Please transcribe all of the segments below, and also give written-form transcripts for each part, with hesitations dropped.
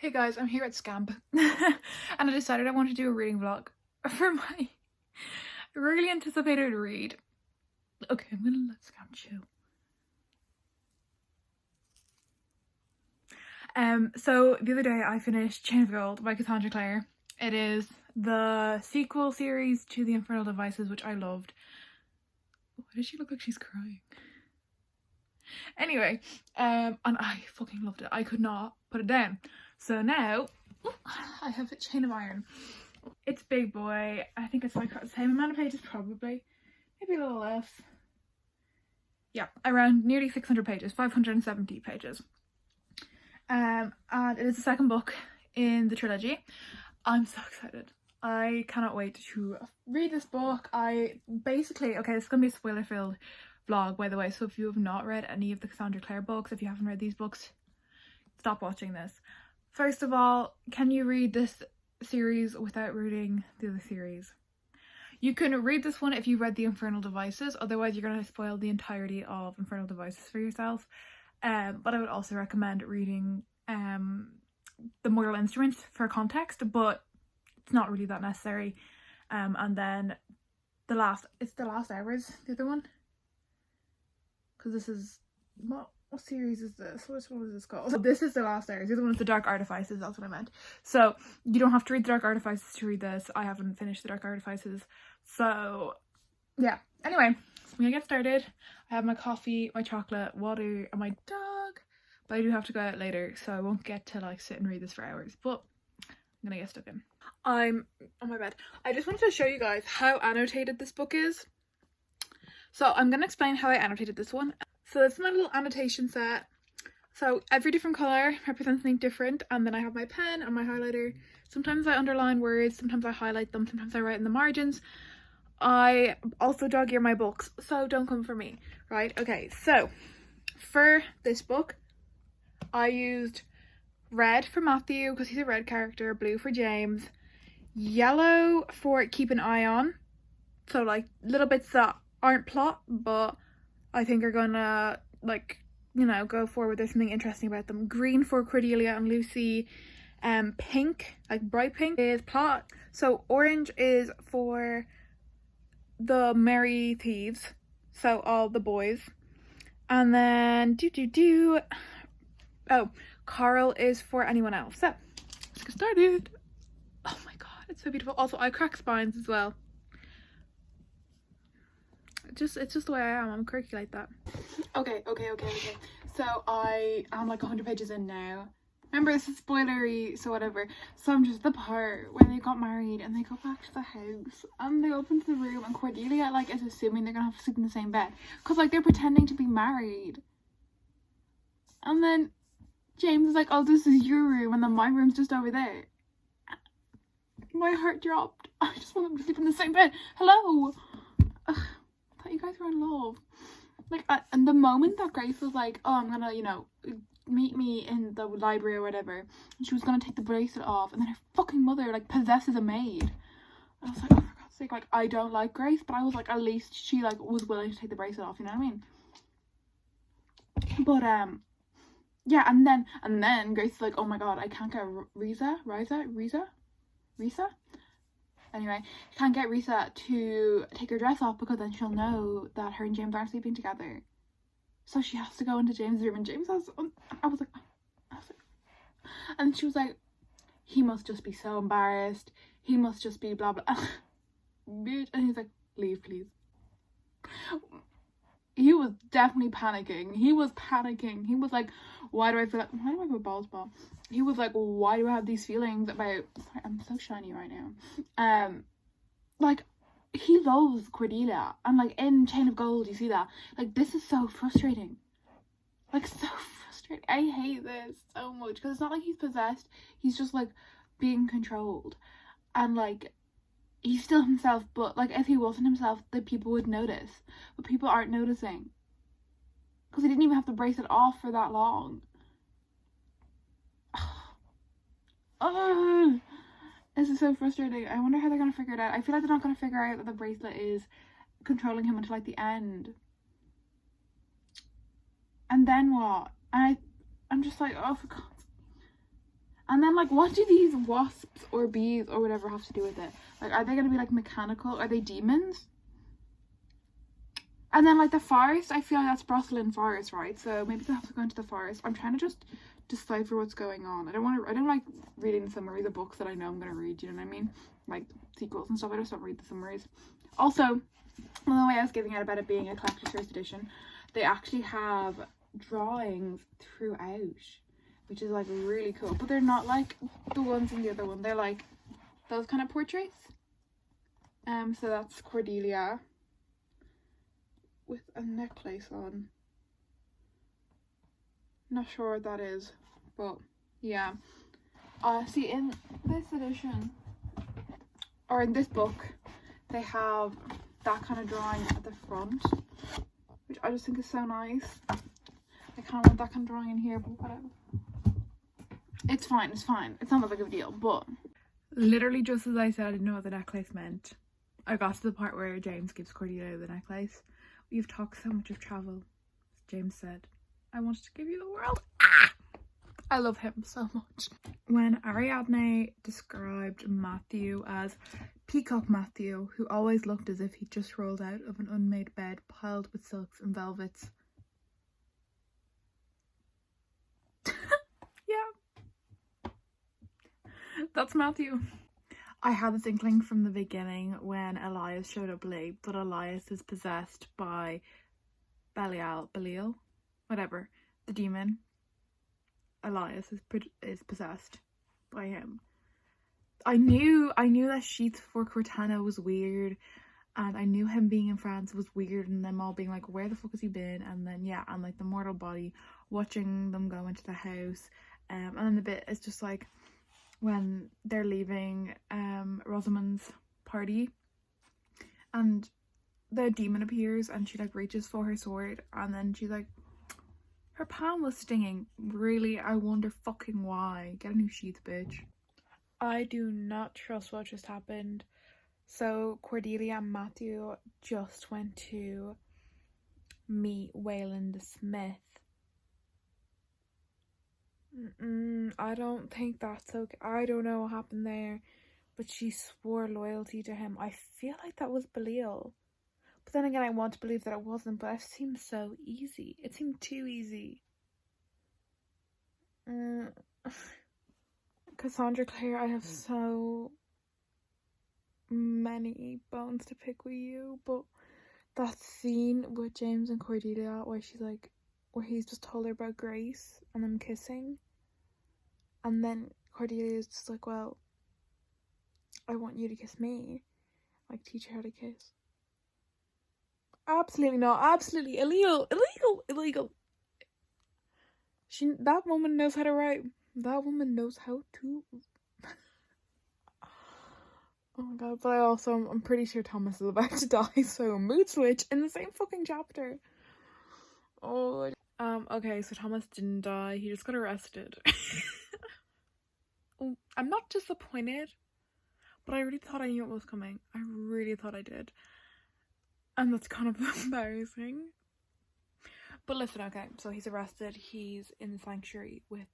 Hey guys, I'm here at Scamp and I decided I want to do a reading vlog for my really anticipated read. Okay, I'm gonna let Scamp chill. So the other day I finished Chain of Thorns by Cassandra Clare. It is the sequel series to The Infernal Devices, which I loved. Why does she look like she's crying? Anyway, and I fucking loved it. I could not put it down. So now I have a Chain of Iron. It's big boy. I think it's like the same amount of pages, probably. Maybe a little less. Yeah, around nearly 600 pages, 570 pages. And it is the second book in the trilogy. I'm so excited. I cannot wait to read this book. Okay, this is gonna be a spoiler-filled vlog, by the way, so if you have not read any of the Cassandra Clare books, if you haven't read these books, stop watching this. First of all, can you read this series without reading the other series? You can read this one if you've read the Infernal Devices, otherwise you're going to spoil the entirety of Infernal Devices for yourself. But I would also recommend reading the Mortal Instruments for context, but it's not really that necessary. And then The Last Hours, the other one, because this is what series is this? What is this called? So this is The Last Hours. The other one is The Dark Artifices. That's what I meant. So you don't have to read The Dark Artifices to read this. I haven't finished The Dark Artifices. So yeah. Anyway, so I'm gonna get started. I have my coffee, my chocolate, water, and my dog. But I do have to go out later, so I won't get to like sit and read this for hours. But I'm gonna get stuck in. I'm on my bed. I just wanted to show you guys how annotated this book is. So I'm gonna explain how I annotated this one. So this is my little annotation set. So every different colour represents something different, and then I have my pen and my highlighter. Sometimes I underline words, sometimes I highlight them, sometimes I write in the margins. I also dog ear my books, so don't come for me, right? Okay, so for this book, I used red for Matthew because he's a red character, blue for James, yellow for keep an eye on, so like little bits that aren't plot but I think are gonna, like, you know, go forward. There's something interesting about them. Green for Cordelia and Lucy. Pink, like bright pink, is plot. So orange is for the merry thieves, so all the boys. And then oh, Carl is for anyone else. So let's get started. Oh my god, it's so beautiful. Also, I crack spines as well. It's just the way I am. I'm quirky like that. Okay. So I'm like 100 pages in now. Remember, this is spoilery, so whatever. So I'm just the part where they got married and they go back to the house and they open the room and Cordelia like is assuming they're gonna have to sleep in the same bed because like they're pretending to be married. And then James is like, "Oh, this is your room," and then my room's just over there. My heart dropped. I just want them to sleep in the same bed. Hello. Ugh. You guys were in love. Like, and the moment that Grace was like, "Oh, I'm gonna, you know, meet me in the library or whatever," and she was gonna take the bracelet off, and then her fucking mother like possesses a maid. I was like, oh, for God's sake, like I don't like Grace, but I was like, at least she like was willing to take the bracelet off, you know what I mean? But yeah, and then Grace is like, "Oh my god, I can't get Risa. Anyway, can't get Risa to take her dress off because then she'll know that her and James aren't sleeping together. So she has to go into James' room, and James has, I was like, and she was like, "He must just be so embarrassed. He must just be blah blah." Bitch. And he's like, "Leave, please." He was definitely panicking. He was like, why do I have a balls ball? He was like, why do I have these feelings about, sorry, I'm so shiny right now. Like, he loves Cordelia. And like in Chain of Gold, you see that. Like, this is so frustrating. Like, so frustrating. I hate this so much. Because it's not like he's possessed. He's just like being controlled. And like, he's still himself, but like if he wasn't himself, the people would notice. But people aren't noticing. Because he didn't even have to brace it off for that long. Oh, this is so frustrating. I wonder how they're going to figure it out. I feel like they're not going to figure out that the bracelet is controlling him until like the end. And then what? And I'm just like, oh, for God's sake. And then, like, what do these wasps or bees or whatever have to do with it? Like, are they gonna be like mechanical? Are they demons? And then, like, the forest, I feel like that's Brooklyn Forest, right? So maybe they have to go into the forest. I'm trying to just decipher what's going on. I don't like reading the summaries of books that I know I'm gonna read, you know what I mean? Like sequels and stuff. I just don't read the summaries. Also, the way I was giving out about it being a collector's first edition, they actually have drawings throughout, which is like really cool. But they're not like the ones in the other one. They're like those kind of portraits. So that's Cordelia with a necklace on. Not sure what that is, but yeah. See, in this edition, or in this book, they have that kind of drawing at the front, which I just think is so nice. I kind of want that kind of drawing in here, but whatever. It's fine, it's fine. It's not that big of a deal, but literally just as I said I didn't know what the necklace meant, I got to the part where James gives Cordelia the necklace. We've talked so much of travel. James said, I wanted to give you the world. I love him so much. When Ariadne described Matthew as Peacock Matthew, who always looked as if he'd just rolled out of an unmade bed piled with silks and velvets. Yeah. That's Matthew. I had this inkling from the beginning when Elias showed up late, but Elias is possessed by Belial, whatever, the demon. Elias is possessed by him. I knew that Sheets for Cortana was weird, and I knew him being in France was weird, and them all being like, where the fuck has he been? And then yeah, and like the mortal body, watching them go into the house, and then the bit is just like when they're leaving Rosamund's party, and the demon appears, and she like reaches for her sword, and then she's like, her palm was stinging. Really? I wonder fucking why. Get a new sheath, bitch. I do not trust what just happened. So Cordelia and Matthew just went to meet Wayland Smith. I don't think that's okay. I don't know what happened there, but she swore loyalty to him. I feel like that was Belial. But then again, I want to believe that it wasn't, but it seemed so easy. It seemed too easy. Cassandra Clare, I have so many bones to pick with you, but that scene with James and Cordelia where she's like, where he's just told her about Grace and them kissing, and then Cordelia is just like, well, I want you to kiss me, like teach her how to kiss. Absolutely not. Absolutely illegal. That woman knows how to write. That woman knows how to. Oh my god. But I'm pretty sure Thomas is about to die. So mood switch in the same fucking chapter. Oh. Okay. So Thomas didn't die. He just got arrested. I'm not disappointed, but I really thought I knew what was coming. I really thought I did. And that's kind of embarrassing. But listen, okay, so he's arrested. He's in the sanctuary with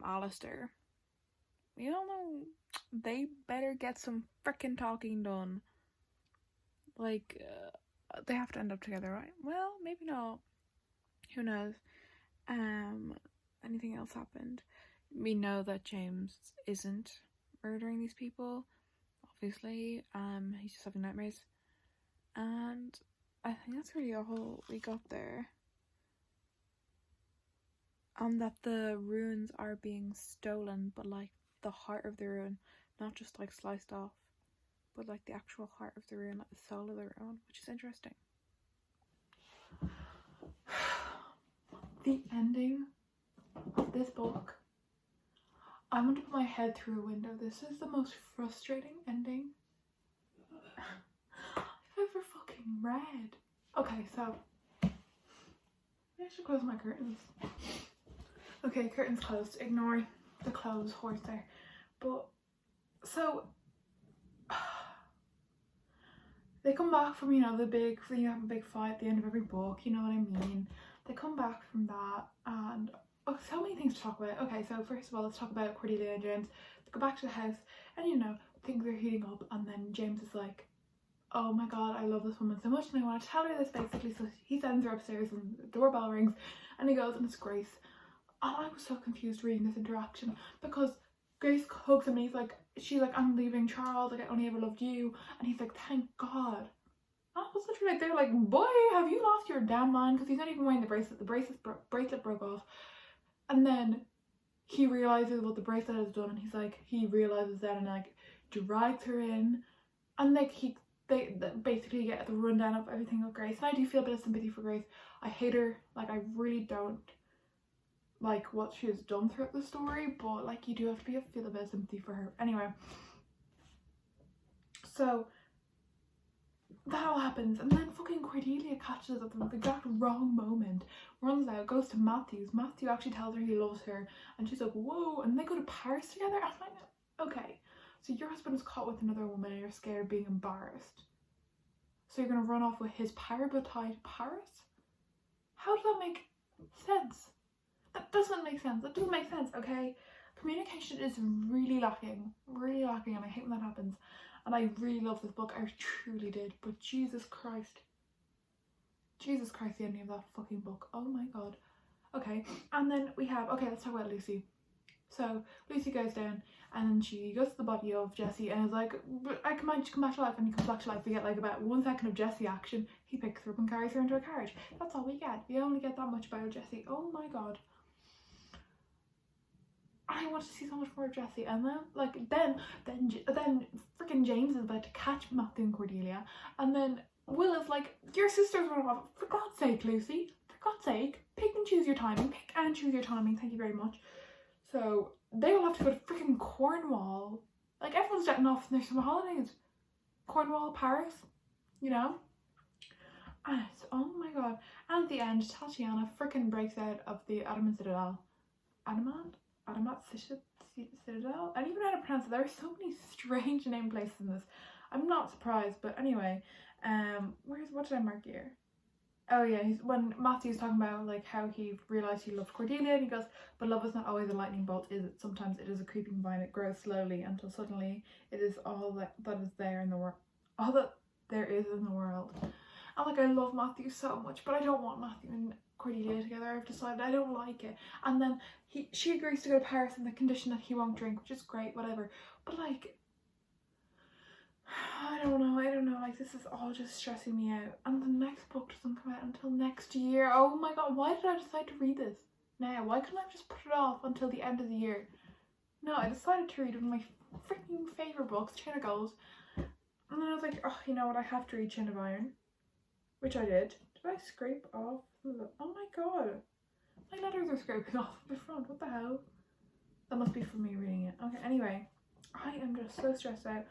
Alistair. We all know they better get some frickin' talking done. Like, they have to end up together, right? Well, maybe not. Who knows? Anything else happened? We know that James isn't murdering these people, obviously. He's just having nightmares. And I think that's really all we got there. That the runes are being stolen, but like the heart of the rune, not just like sliced off, but like the actual heart of the rune, like the soul of the rune, which is interesting. The ending of this book, I want to put my head through a window. This is the most frustrating ending I've ever fucking read. Okay, so I should close my curtains. Okay, curtains closed. Ignore the clothes horse there. But so they come back from, you know, the big, you have a big fight at the end of every book, you know what I mean? They come back from that, and okay, so many things to talk about. Okay, so first of all, let's talk about Cordelia and James. They go back to the house, and you know, things are heating up, and then James is like, oh my god, I love this woman so much and I want to tell her this, basically. So he sends her upstairs and the doorbell rings and he goes, and it's Grace. And I was so confused reading this interaction, because Grace hugs him and she's like, I'm leaving Charles, like I only ever loved you. And he's like, thank God. And I was literally like, they're like, boy, have you lost your damn mind? Because he's not even wearing the bracelet. The bracelet broke off. And then he realizes what the bracelet has done, and he realizes that, and like drags her in, and like they basically get the rundown of everything with Grace. And I do feel a bit of sympathy for Grace. I hate her, like I really don't like what she has done throughout the story, but like you do have to feel a bit of sympathy for her. Anyway, so that all happens, and then fucking Cordelia catches it at the exact wrong moment, runs out, goes to Matthew's. Matthew actually tells her he loves her, and she's like, whoa, and they go to Paris together. I'm like, okay, so your husband is caught with another woman and you're scared of being embarrassed, so you're gonna run off with his parabatai to Paris? How does that make sense? That doesn't make sense. That doesn't make sense, okay? Communication is really lacking, and I hate when that happens. And I really love this book, I truly did, but Jesus Christ, the ending of that fucking book, oh my god. Okay, and then we have, okay, let's talk about Lucy. So Lucy goes down, and then she goes to the body of Jesse and is like, I can manage to come back to life. And he comes back to life. We get like about 1 second of Jesse action. He picks her up and carries her into a carriage. That's all we get. We only get that much about Jesse. Oh my god, I want to see so much more of Jesse. And then like then freaking James is about to catch Matthew and Cordelia, and then Will is like, your sister's running off. For God's sake, Lucy, for God's sake, pick and choose your timing. Thank you very much. So they all have to go to freaking Cornwall. Like everyone's jetting off in their summer holidays. Cornwall, Paris, you know. And it's, oh my god. And at the end, Tatiana freaking breaks out of the Adamant Citadel. Adamat Citadel? I don't even know how to pronounce it. There are so many strange name places in this. I'm not surprised, but anyway, what did I mark here? Oh yeah, when Matthew's talking about like how he realised he loved Cordelia, and he goes, but love is not always a lightning bolt, is it? Sometimes it is a creeping vine. It grows slowly until suddenly it is all that is there in the world, all that there is in the world. And like, I love Matthew so much, but I don't want Matthew and Cordelia together. I've decided I don't like it. And then she agrees to go to Paris on the condition that he won't drink, which is great, whatever. But like, I don't know, like this is all just stressing me out. And the next book doesn't come out until next year. Oh my god, why did I decide to read this now? Why couldn't I just put it off until the end of the year? No, I decided to read one of my freaking favourite books, Chain of Gold. And then I was like, oh, you know what, I have to read Chain of Iron. Which I did. Did I scrape off? Oh my god. My letters are scraping off the front. What the hell? That must be from me reading it. Okay, anyway. I am just so stressed out.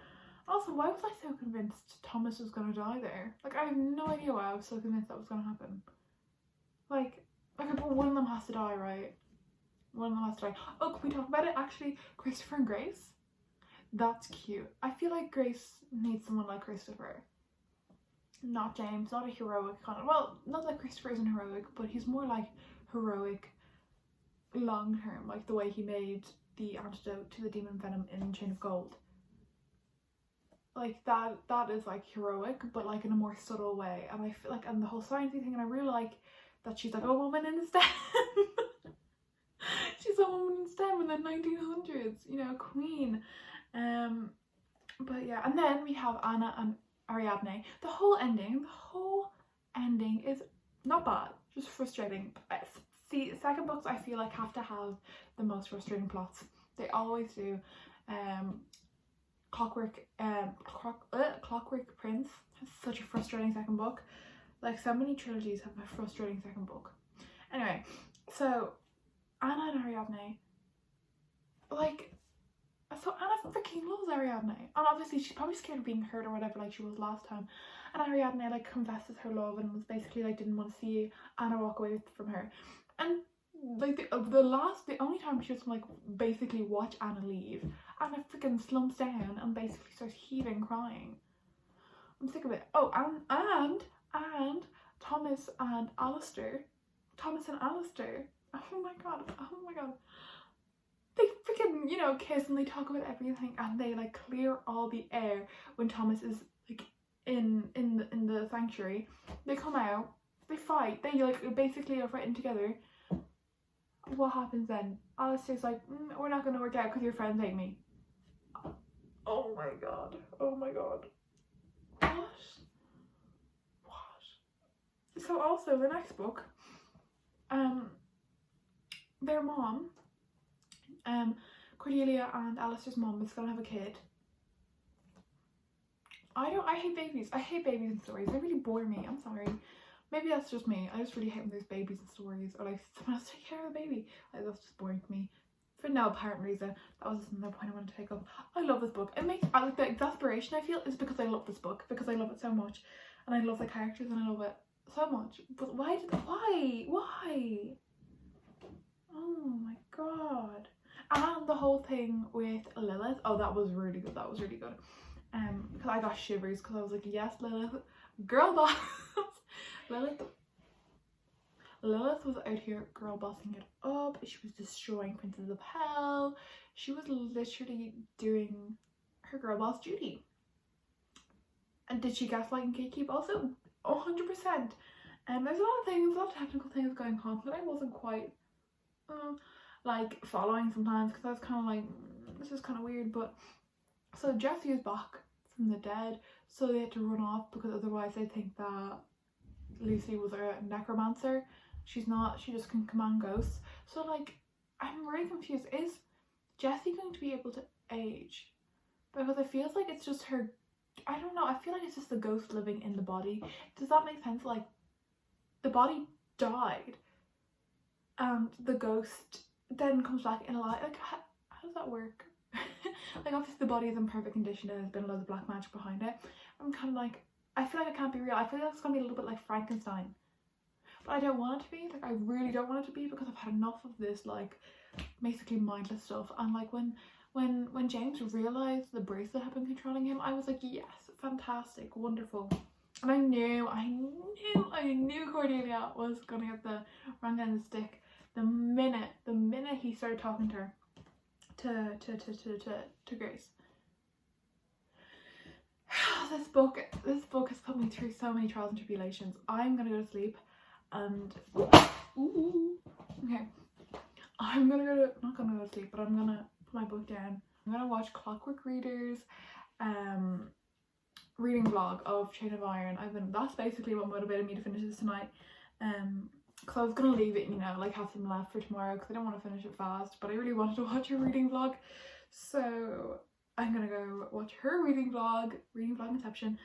Also, why was I so convinced Thomas was going to die there? Like, I have no idea why I was so convinced that was going to happen. Like, but one of them has to die, right? One of them has to die. Oh, can we talk about it? Actually, Christopher and Grace? That's cute. I feel like Grace needs someone like Christopher. Not James, not a heroic kind of, well, not that Christopher isn't heroic, but he's more like heroic long term, like the way he made the antidote to the demon venom in Chain of Gold. Like that is like heroic, but like in a more subtle way. And I feel like, and the whole sciencey thing, and I really like that she's like a woman in STEM. She's a woman in STEM in the 1900s, you know, queen. But yeah, and then we have Anna and Ariadne. The whole ending is not bad, just frustrating. See, second books I feel like have to have the most frustrating plots. They always do. Clockwork Prince has such a frustrating second book. Like, so many trilogies have a frustrating second book. Anyway, so Anna and Ariadne, like, so Anna freaking loves Ariadne, and obviously she's probably scared of being hurt or whatever, like she was last time. And Ariadne like confesses her love and was basically like didn't want to see Anna walk away from her. And like the only time she was like basically watch Anna leave, Anna freaking slumps down and basically starts heaving, crying. I'm sick of it. Oh, and Thomas and Alistair Oh my god, oh my god. They freaking, you know, kiss and they talk about everything, and they like clear all the air when Thomas is like in the sanctuary. They come out, they fight, they like basically are fighting together. What happens then? Alistair's like, we're not gonna work out because your friends hate me. Oh my god, oh my god. What? So also the next book, their mom, Cordelia and Alistair's mom is gonna have a kid. I hate babies. I hate babies in stories. They really bore me. I'm sorry. Maybe that's just me. I just really hate when there's babies in stories, or like someone else take care of the baby. Like, that's just boring to me. For no apparent reason. That was another point I wanted to take up. I love this book. It makes like the exasperation I feel is because I love this book, because I love it so much, and I love the characters and I love it so much. But why? Oh my god. And the whole thing with Lilith. Oh, that was really good. That was really good. Because I got shivers because I was like, yes, Lilith, girl boss. Lilith was out here girl bossing it up. She was destroying Princes of Hell. She was literally doing her girl boss duty. And did she gaslight and gatekeep? Also 100%. And there's a lot of things, a lot of technical things going on that I wasn't quite like following sometimes, because I was kind of like, this is kind of weird. But so Jessie is back from the dead, so they had to run off because otherwise they think that Lucy was a necromancer. She's not. She just can command ghosts. So like, I'm really confused. Is Jessie going to be able to age? Because it feels like it's just her. I don't know. I feel like it's just the ghost living in the body. Does that make sense? Like, the body died, and the ghost then comes back in alive. Like, how does that work? Like, obviously the body is in perfect condition and there's been a lot of black magic behind it. I'm kind of like, I feel like it can't be real. I feel like it's gonna be a little bit like Frankenstein, but I don't want it to be. Like, I really don't want it to be, because I've had enough of this like basically mindless stuff. And like when James realized the bracelet had been controlling him, I was like, yes, fantastic, wonderful. And I knew Cordelia was gonna get the wrong end of the stick the minute he started talking to her, to Grace. This book has put me through so many trials and tribulations. I'm gonna go to sleep and okay, not gonna go to sleep, but I'm gonna put my book down. I'm gonna watch Clockwork Reader's reading vlog of Chain of Iron. That's basically what motivated me to finish this tonight. Because I was gonna leave it, you know, like have some left for tomorrow, because I don't want to finish it fast, but I really wanted to watch her reading vlog, so I'm gonna go watch her reading vlog Inception.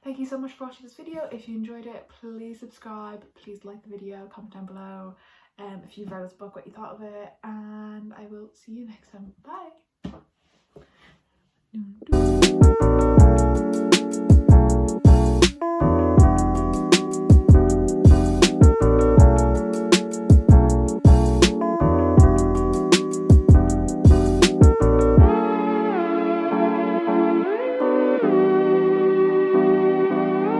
Thank you so much for watching this video. If you enjoyed it, please subscribe, please like the video, comment down below if you've read this book, what you thought of it, and I will see you next time. Bye.